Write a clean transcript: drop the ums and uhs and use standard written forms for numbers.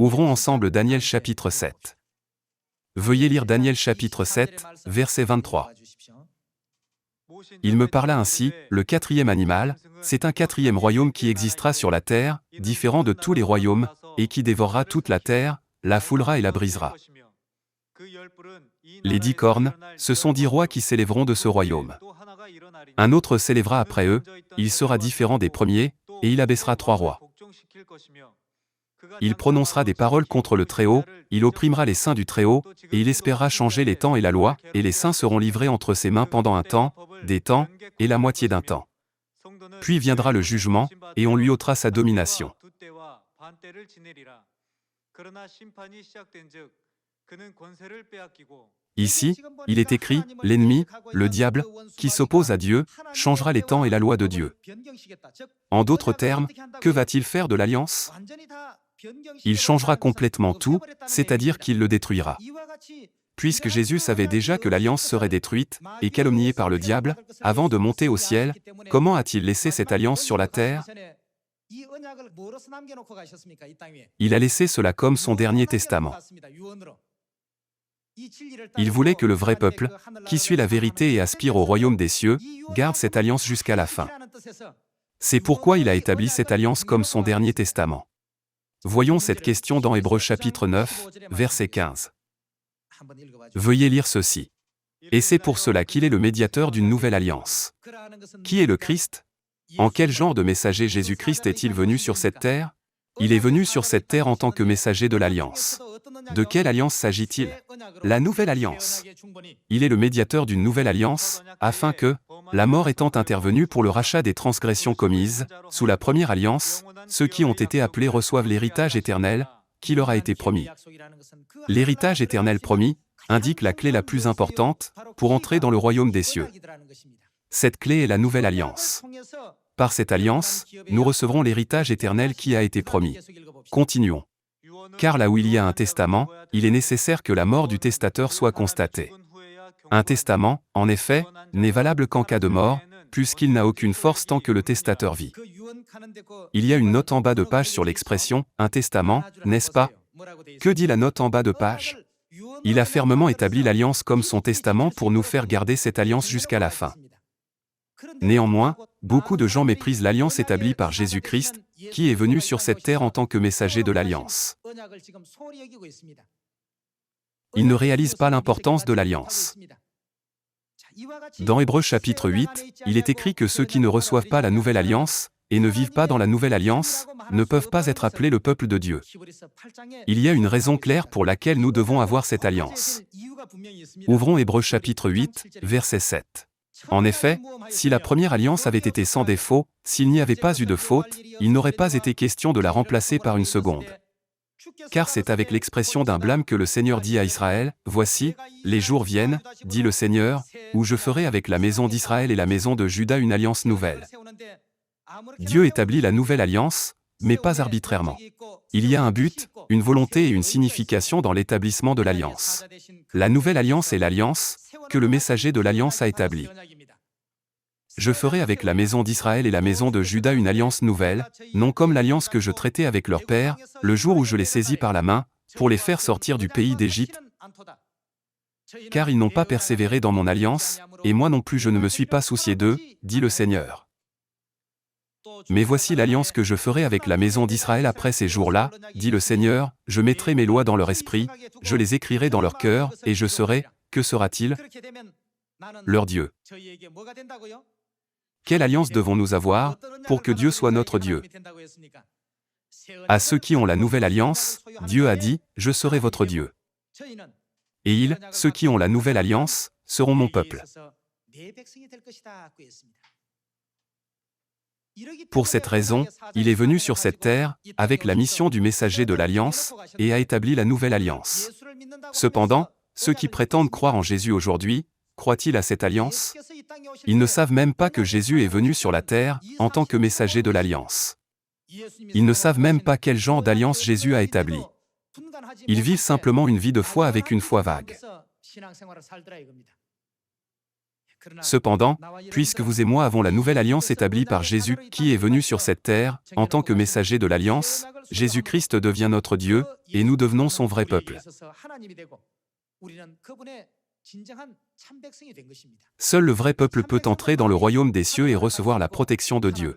Ouvrons ensemble Daniel chapitre 7. Veuillez lire Daniel chapitre 7, verset 23. Il me parla ainsi, le quatrième animal, c'est un quatrième royaume qui existera sur la terre, différent de tous les royaumes, et qui dévorera toute la terre, la foulera et la brisera. Les 10 cornes, ce sont 10 rois qui s'élèveront de ce royaume. Un autre s'élèvera après eux, il sera différent des premiers, et il abaissera 3 rois. Il prononcera des paroles contre le Très-Haut, il opprimera les saints du Très-Haut, et il espérera changer les temps et la loi, et les saints seront livrés entre ses mains pendant un temps, des temps, et la moitié d'un temps. Puis viendra le jugement, et on lui ôtera sa domination. Ici, il est écrit, l'ennemi, le diable, qui s'oppose à Dieu, changera les temps et la loi de Dieu. En d'autres termes, que va-t-il faire de l'alliance ? Il changera complètement tout, c'est-à-dire qu'il le détruira. Puisque Jésus savait déjà que l'alliance serait détruite, et calomniée par le diable, avant de monter au ciel, comment a-t-il laissé cette alliance sur la terre ? Il a laissé cela comme son dernier testament. Il voulait que le vrai peuple, qui suit la vérité et aspire au royaume des cieux, garde cette alliance jusqu'à la fin. C'est pourquoi il a établi cette alliance comme son dernier testament. Voyons cette question dans Hébreux chapitre 9, verset 15. Veuillez lire ceci. Et c'est pour cela qu'il est le médiateur d'une nouvelle alliance. Qui est le Christ ? En quel genre de messager Jésus-Christ est-il venu sur cette terre ? Il est venu sur cette terre en tant que messager de l'alliance. De quelle alliance s'agit-il ? La nouvelle alliance. Il est le médiateur d'une nouvelle alliance, afin que, la mort étant intervenue pour le rachat des transgressions commises, sous la première alliance, ceux qui ont été appelés reçoivent l'héritage éternel, qui leur a été promis. L'héritage éternel promis indique la clé la plus importante pour entrer dans le royaume des cieux. Cette clé est la nouvelle alliance. Par cette alliance, nous recevrons l'héritage éternel qui a été promis. Continuons. Car là où il y a un testament, il est nécessaire que la mort du testateur soit constatée. Un testament, en effet, n'est valable qu'en cas de mort, puisqu'il n'a aucune force tant que le testateur vit. Il y a une note en bas de page sur l'expression « un testament », n'est-ce pas ? Que dit la note en bas de page ? Il a fermement établi l'alliance comme son testament pour nous faire garder cette alliance jusqu'à la fin. Néanmoins, beaucoup de gens méprisent l'alliance établie par Jésus-Christ, qui est venu sur cette terre en tant que messager de l'alliance. Ils ne réalisent pas l'importance de l'alliance. Dans Hébreux chapitre 8, il est écrit que ceux qui ne reçoivent pas la nouvelle alliance, et ne vivent pas dans la nouvelle alliance, ne peuvent pas être appelés le peuple de Dieu. Il y a une raison claire pour laquelle nous devons avoir cette alliance. Ouvrons Hébreux chapitre 8, verset 7. En effet, si la première alliance avait été sans défaut, s'il n'y avait pas eu de faute, il n'aurait pas été question de la remplacer par une seconde. Car c'est avec l'expression d'un blâme que le Seigneur dit à Israël, « Voici, les jours viennent, dit le Seigneur, où je ferai avec la maison d'Israël et la maison de Juda une alliance nouvelle. » Dieu établit la nouvelle alliance, mais pas arbitrairement. Il y a un but, une volonté et une signification dans l'établissement de l'alliance. La nouvelle alliance est l'alliance que le messager de l'alliance a établie. Je ferai avec la maison d'Israël et la maison de Juda une alliance nouvelle, non comme l'alliance que je traitais avec leur père, le jour où je les saisis par la main, pour les faire sortir du pays d'Égypte, car ils n'ont pas persévéré dans mon alliance, et moi non plus je ne me suis pas soucié d'eux, dit le Seigneur. Mais voici l'alliance que je ferai avec la maison d'Israël après ces jours-là, dit le Seigneur, je mettrai mes lois dans leur esprit, je les écrirai dans leur cœur, et je serai, que sera-t-il ? Leur Dieu. Quelle alliance devons-nous avoir, pour que Dieu soit notre Dieu ? À ceux qui ont la nouvelle alliance, Dieu a dit, je serai votre Dieu. Et ils, ceux qui ont la nouvelle alliance, seront mon peuple. Pour cette raison, il est venu sur cette terre, avec la mission du messager de l'alliance, et a établi la nouvelle alliance. Cependant, ceux qui prétendent croire en Jésus aujourd'hui, croient-ils à cette alliance ? Ils ne savent même pas que Jésus est venu sur la terre, en tant que messager de l'alliance. Ils ne savent même pas quel genre d'alliance Jésus a établi. Ils vivent simplement une vie de foi avec une foi vague. Cependant, puisque vous et moi avons la nouvelle alliance établie par Jésus, qui est venu sur cette terre, en tant que messager de l'alliance, Jésus-Christ devient notre Dieu, et nous devenons son vrai peuple. Seul le vrai peuple peut entrer dans le royaume des cieux et recevoir la protection de Dieu.